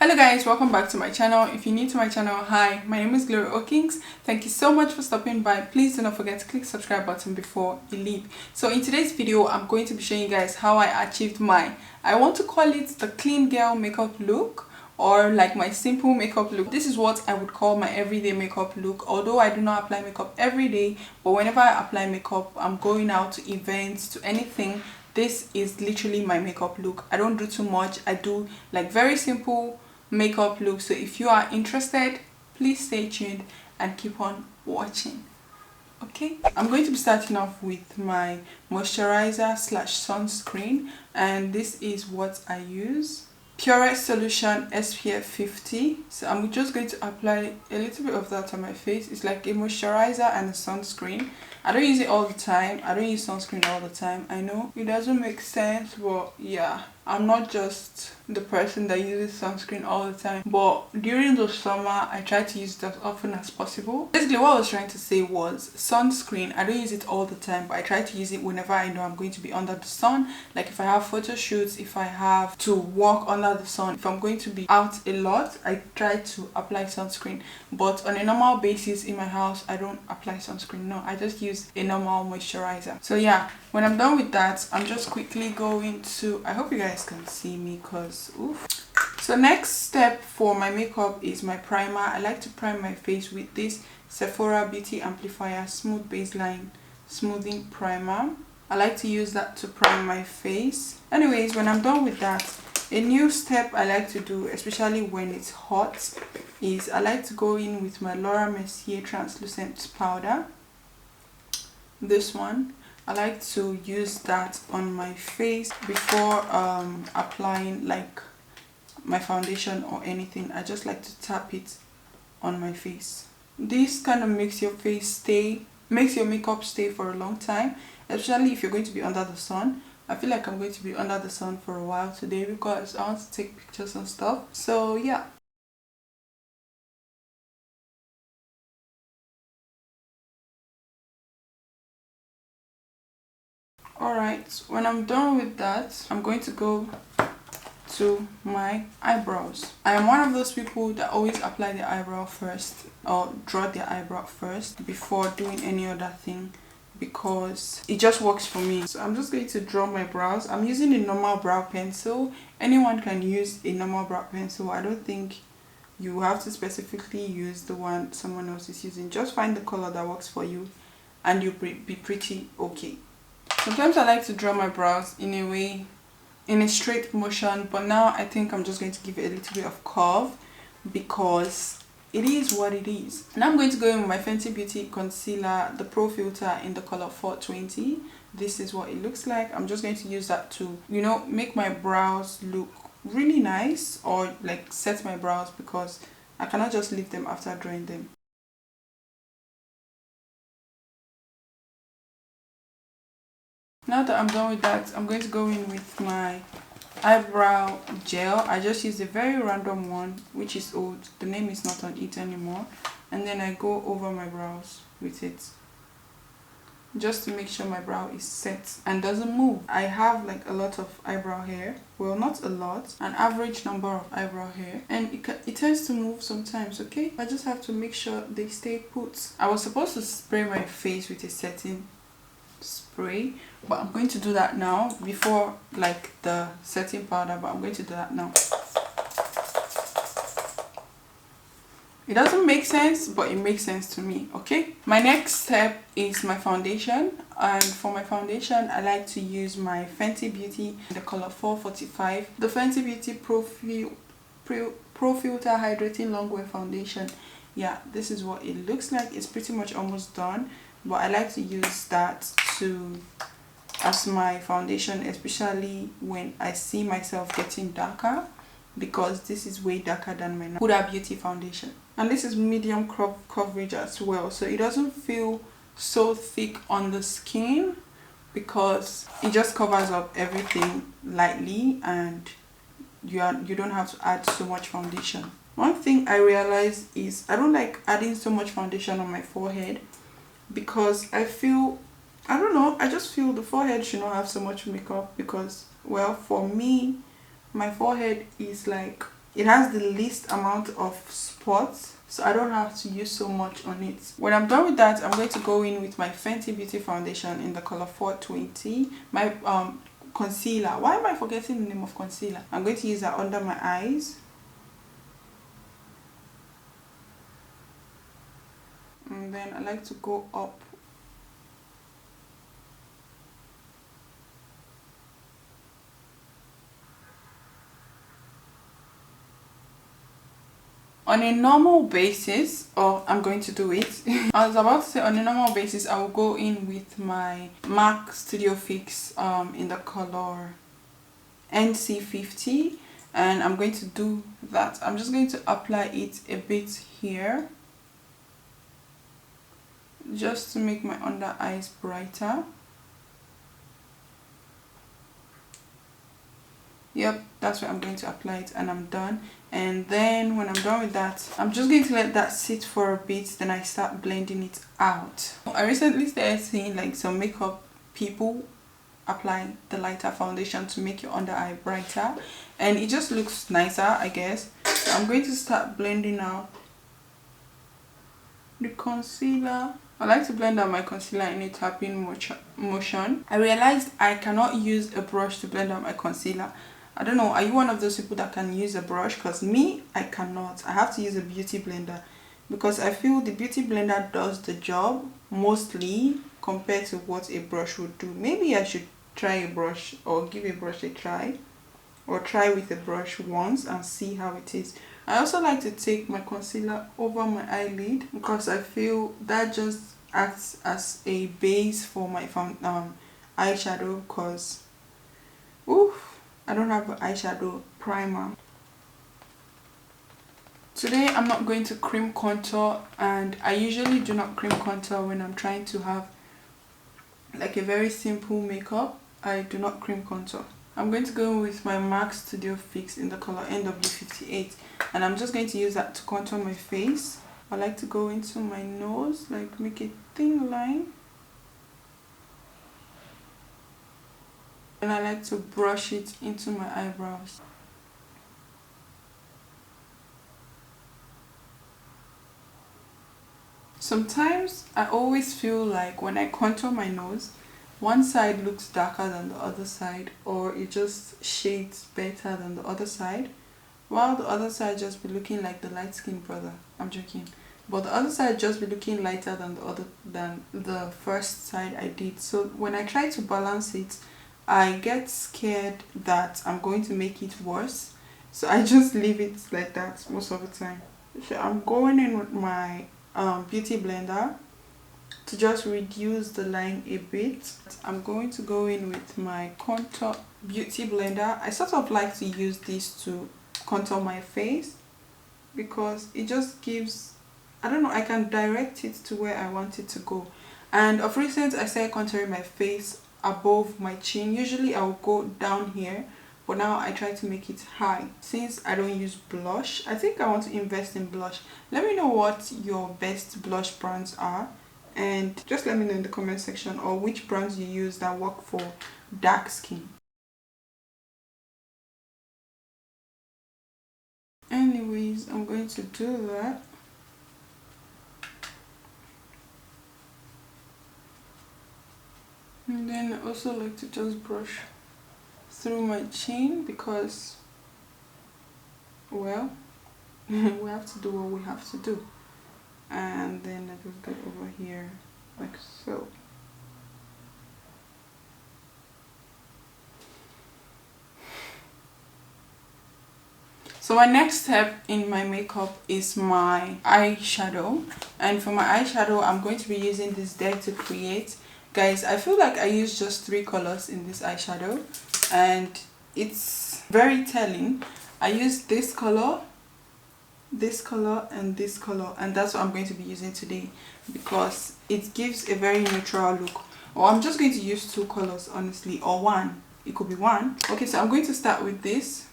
Hello guys, welcome back to my channel. If you're new to my channel, hi, my name is Glory Oakings. Thank you so much for stopping by. Please do not forget to click the subscribe button before you leave. So in today's video, I'm going to be showing you guys how I achieved I want to call it the clean girl makeup look, or like my simple makeup look. This is what I would call my everyday makeup look, although I do not apply makeup every day, but whenever I apply makeup, I'm going out to events, to anything, this is literally my makeup look. I don't do too much. I do like very simple makeup look. So if you are interested, please stay tuned and keep on watching. Okay, I'm going to be starting off with my moisturizer slash sunscreen, and this is what I use. Purest Solution SPF 50. So I'm just going to apply a little bit of that on my face. It's like a moisturizer and a sunscreen. I don't use it all the time. I don't use sunscreen all the time. I know it doesn't make sense, but yeah, I'm not just the person that uses sunscreen all the time, but during the summer I try to use it as often as possible. Basically what I was trying to say was sunscreen, I don't use it all the time, but I try to use it whenever I know I'm going to be under the sun. Like if I have photo shoots, if I have to walk under the sun, if I'm going to be out a lot, I try to apply sunscreen. But on a normal basis in my house, I don't apply sunscreen. No, I just use a normal moisturizer. So yeah, when I'm done with that, I'm just quickly going to, I hope you guys can see me because oof. So next step for my makeup is my primer. I like to prime my face with this Sephora Beauty Amplifier Smooth Baseline Smoothing Primer. I like to use that to prime my face. Anyways, when I'm done with that, a new step I like to do, especially when it's hot, is I like to go in with my Laura Mercier translucent powder. This one, I like to use that on my face before applying like my foundation or anything. I just like to tap it on my face. This kind of makes your makeup stay for a long time, especially if you're going to be under the sun. I feel like I'm going to be under the sun for a while today because I want to take pictures and stuff. So yeah. Alright, when I'm done with that, I'm going to go to my eyebrows. I am one of those people that always apply the eyebrow first, or draw the eyebrow first before doing any other thing, because it just works for me. So I'm just going to draw my brows. I'm using a normal brow pencil. Anyone can use a normal brow pencil. I don't think you have to specifically use the one someone else is using. Just find the color that works for you and you'll be pretty okay. Sometimes I like to draw my brows in a way, in a straight motion, but now I think I'm just going to give it a little bit of curve because it is what it is. Now I'm going to go in with my Fenty Beauty concealer, the Pro Filter in the color 420. This is what it looks like. I'm just going to use that to, you know, make my brows look really nice, or like set my brows, because I cannot just leave them after drawing them. Now that I'm done with that, I'm going to go in with my eyebrow gel. I just used a very random one, which is old. The name is not on it anymore. And then I go over my brows with it, just to make sure my brow is set and doesn't move. I have like a lot of eyebrow hair. Well, not a lot, an average number of eyebrow hair, and it tends to move sometimes, okay? I just have to make sure they stay put. I was supposed to spray my face with a setting spray, but I'm going to do that now before like the setting powder, but I'm going to do that now. It doesn't make sense, but it makes sense to me, okay? My next step is my foundation, and for my foundation I like to use my Fenty Beauty in the color 445, the Fenty Beauty Pro Filter Hydrating Longwear Foundation. Yeah, this is what it looks like. It's pretty much almost done, but I like to use that as my foundation, especially when I see myself getting darker, because this is way darker than my Huda Beauty foundation. And this is medium coverage as well, so it doesn't feel so thick on the skin because it just covers up everything lightly, and you don't have to add so much foundation. One thing I realized is I don't like adding so much foundation on my forehead, because I don't know, I just feel the forehead should not have so much makeup, because, well, for me, my forehead is like it has the least amount of spots, so I don't have to use so much on it. When I'm done with that, I'm going to go in with my Fenty Beauty foundation in the color 420. My concealer. Why am I forgetting the name of concealer? I'm going to use that under my eyes. And then I like to go up. On a normal basis, or I'm going to do it. I was about to say on a normal basis, I will go in with my MAC Studio Fix in the color NC50, and I'm going to do that. I'm just going to apply it a bit here, just to make my under eyes brighter. Yep, that's where I'm going to apply it, and I'm done. And then when I'm done with that, I'm just going to let that sit for a bit, then I start blending it out. I recently started seeing like some makeup people apply the lighter foundation to make your under eye brighter, and it just looks nicer, I guess. So I'm going to start blending out the concealer. I like to blend out my concealer in a tapping motion. I realized I cannot use a brush to blend out my concealer. I don't know, are you one of those people that can use a brush? Because me, I cannot. I have to use a beauty blender, because I feel the beauty blender does the job mostly compared to what a brush would do. Maybe I should try a brush, or give a brush a try, or try with a brush once and see how it is. I also like to take my concealer over my eyelid, because I feel that just acts as a base for my eyeshadow, because I don't have an eyeshadow primer. Today I'm not going to cream contour, and I usually do not cream contour when I'm trying to have like a very simple makeup. I do not cream contour. I'm going to go with my MAC Studio Fix in the color NW58, and I'm just going to use that to contour my face. I like to go into my nose, like make a thin line. And I like to brush it into my eyebrows. Sometimes I always feel like when I contour my nose, one side looks darker than the other side, or it just shades better than the other side, while the other side just be looking like the light skinned brother. I'm joking. But the other side just be looking lighter than the first side I did. So when I try to balance it, I get scared that I'm going to make it worse, so I just leave it like that most of the time. So I'm going in with my beauty blender to just reduce the line a bit. I'm going to go in with my contour beauty blender. I sort of like to use this to contour my face, because it just gives, I don't know, I can direct it to where I want it to go. And of recent, I started contouring my face above my chin. Usually I will go down here, but now I try to make it high. Since I don't use blush, I think I want to invest in blush. Let me know what your best blush brands are, and just let me know in the comment section, or which brands you use that work for dark skin. Anyways, I'm going to do that. And then I also like to just brush through my chin, because, well, we have to do what we have to do. And then I just get over here like so. So my next step in my makeup is my eyeshadow, and for my eyeshadow I'm going to be using this Dare to Create. Guys, I feel like I use just 3 colors in this eyeshadow, and it's very telling. I use this color, and this color, and that's what I'm going to be using today, because it gives a very neutral look. Or I'm just going to use 2 colors, honestly, or 1. It could be 1. Okay, so I'm going to start with this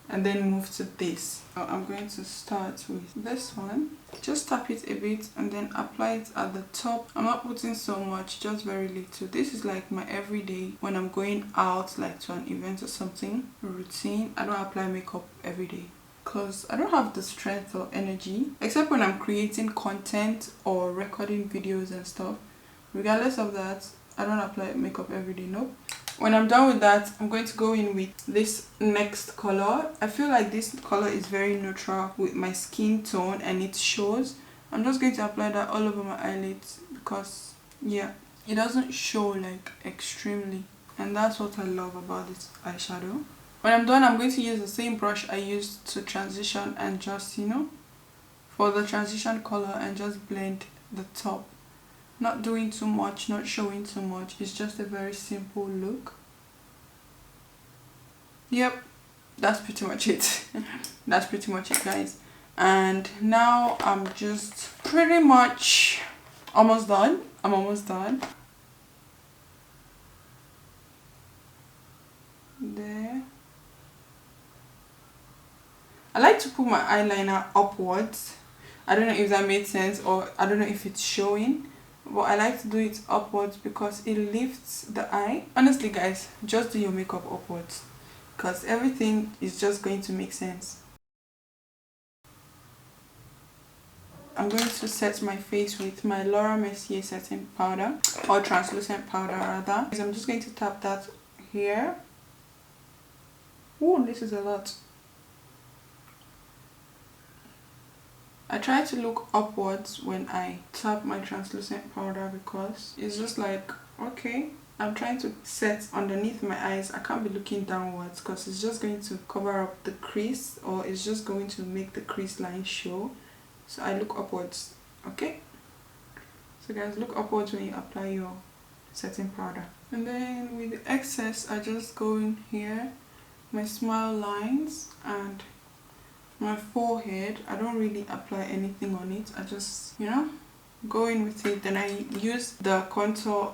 and then move to this. So I'm going to start with this one. Just tap it a bit and then apply it at the top. I'm not putting so much, just very little. This is like my everyday when I'm going out, like to an event or something, routine. I don't apply makeup every day. because I don't have the strength or energy, except when I'm creating content or recording videos and stuff. Regardless of that, I don't apply makeup every day. Nope. When I'm done with that, I'm going to go in with this next color. I feel like this color is very neutral with my skin tone and it shows. I'm just going to apply that all over my eyelids because yeah, it doesn't show like extremely, and that's what I love about this eyeshadow. When I'm done, I'm going to use the same brush I used to transition and just, you know, for the transition color, and just blend the top. Not doing too much, not showing too much. It's just a very simple look. Yep, that's pretty much it. That's pretty much it, guys. And now I'm just pretty much almost done. I'm almost done. There. I like to put my eyeliner upwards. I don't know if that made sense, or I don't know if it's showing, but I like to do it upwards because it lifts the eye. Honestly guys, just do your makeup upwards because everything is just going to make sense. I'm going to set my face with my Laura Mercier setting powder, or translucent powder rather. I'm just going to tap that here. Oh, this is a lot. I try to look upwards when I tap my translucent powder because it's just like, okay, I'm trying to set underneath my eyes. I can't be looking downwards because it's just going to cover up the crease, or it's just going to make the crease line show. So I look upwards, okay? So guys, look upwards when you apply your setting powder. And then with the excess, I just go in here, my smile lines and my forehead. I don't really apply anything on it. I just, you know, go in with it. Then I use the contour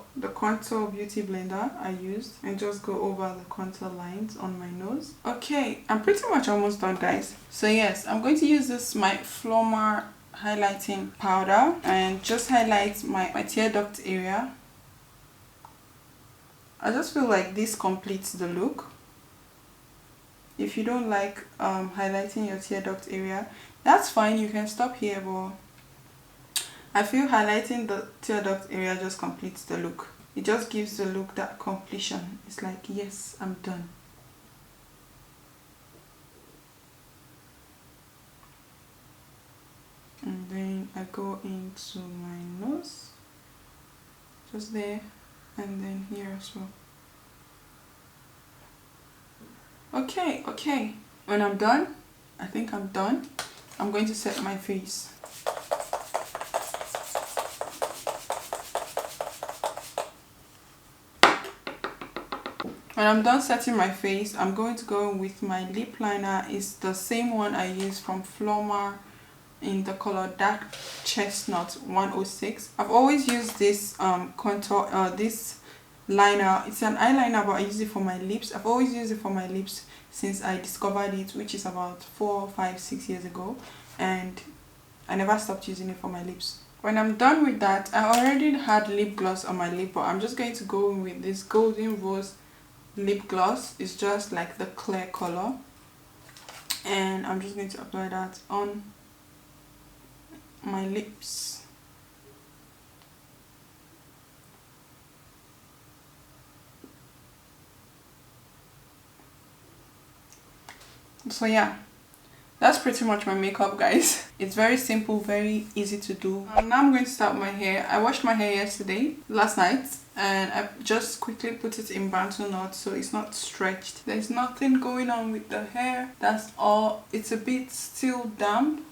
beauty blender I used, and just go over the contour lines on my nose. Okay, I'm pretty much almost done, guys. So yes, I'm going to use this my Floma highlighting powder and just highlight my tear duct area. I just feel like this completes the look. If you don't like highlighting your tear duct area, that's fine, you can stop here, but I feel highlighting the tear duct area just completes the look. It just gives the look that completion. It's like, yes, I'm done. And then I go into my nose, just there, and then here as well. Okay, when I'm done, I think I'm done, I'm going to set my face. When I'm done setting my face, I'm going to go with my lip liner. It's the same one I used from Floma in the color Dark Chestnut 106. I've always used this this liner. It's an eyeliner, but I use it for my lips. I've always used it for my lips since I discovered it, which is about 4, 5, 6 years ago, and I never stopped using it for my lips. When I'm done with that, I already had lip gloss on my lip, but I'm just going to go in with this Golden Rose lip gloss. It's just like the clear color, and I'm just going to apply that on my lips. So yeah, that's pretty much my makeup, guys. It's very simple, very easy to do. Now I'm going to start my hair. I washed my hair last night, and I just quickly put it in bantu knots so it's not stretched. There's nothing going on with the hair, that's all. It's a bit still damp,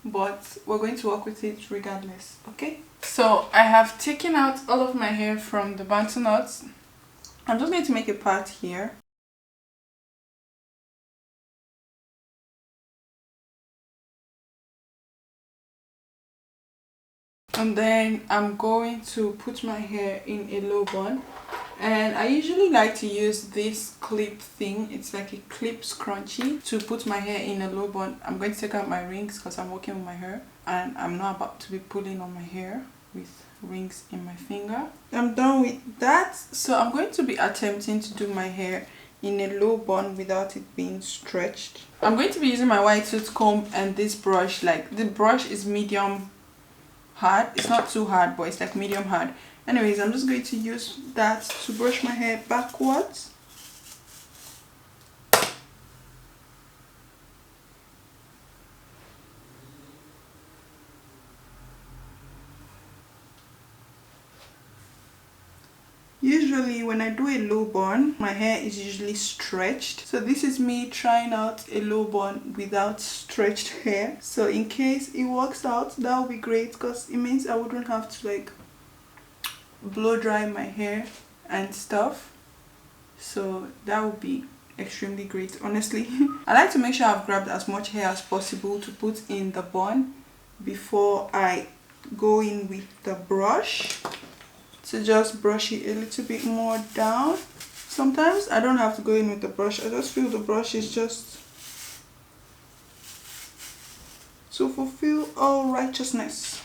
but we're going to work with it regardless, okay? So I have taken out all of my hair from the bantu knots. I'm just going to make a part here. And then I'm going to put my hair in a low bun, and I usually like to use this clip thing. It's like a clip scrunchie to put my hair in a low bun. I'm going to take out my rings because I'm working with my hair, and I'm not about to be pulling on my hair with rings in my finger. I'm done with that, so I'm going to be attempting to do my hair in a low bun without it being stretched. I'm going to be using my white tooth comb and this brush. Like, the brush is medium hard. It's not too hard, but it's like medium hard. Anyways, I'm just going to use that to brush my hair backwards. Usually when I do a low bun, my hair is usually stretched. So this is me trying out a low bun without stretched hair. So in case it works out, that would be great, because it means I wouldn't have to like blow dry my hair and stuff. So that would be extremely great, honestly. I like to make sure I've grabbed as much hair as possible to put in the bun before I go in with the brush. To just brush it a little bit more down. Sometimes I don't have to go in with the brush. I just feel the brush is just to fulfill all righteousness.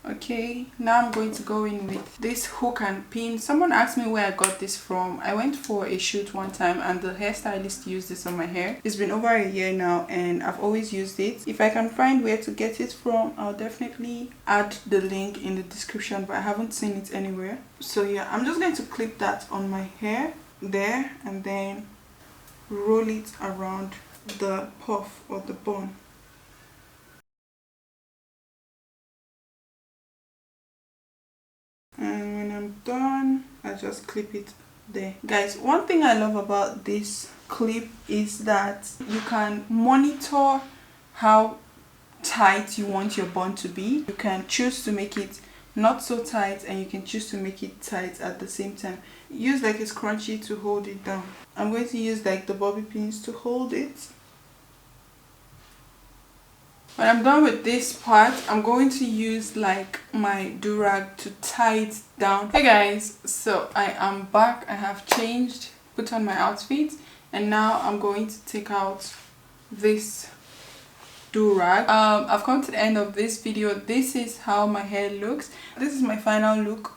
Okay, now I'm going to go in with this hook and pin. Someone asked me where I got this from. I went for a shoot one time and the hairstylist used this on my hair. It's been over a year now and I've always used it. If I can find where to get it from, I'll definitely add the link in the description, but I haven't seen it anywhere. So yeah, I'm just going to clip that on my hair there and then roll it around the puff or the bun. And when I'm done, I just clip it there. Guys, one thing I love about this clip is that you can monitor how tight you want your bun to be. You can choose to make it not so tight and you can choose to make it tight at the same time. Use like a scrunchie to hold it down. I'm going to use like the bobby pins to hold it. When I'm done with this part, I'm going to use like my do-rag to tie it down. Hey guys, so I am back. I have changed, put on my outfit, and now I'm going to take out this do-rag. I've come to the end of this video. This is how my hair looks. This is my final look.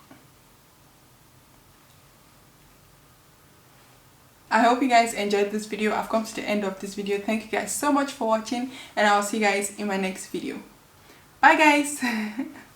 I hope you guys enjoyed this video. I've come to the end of this video. Thank you guys so much for watching and I'll see you guys in my next video. Bye guys.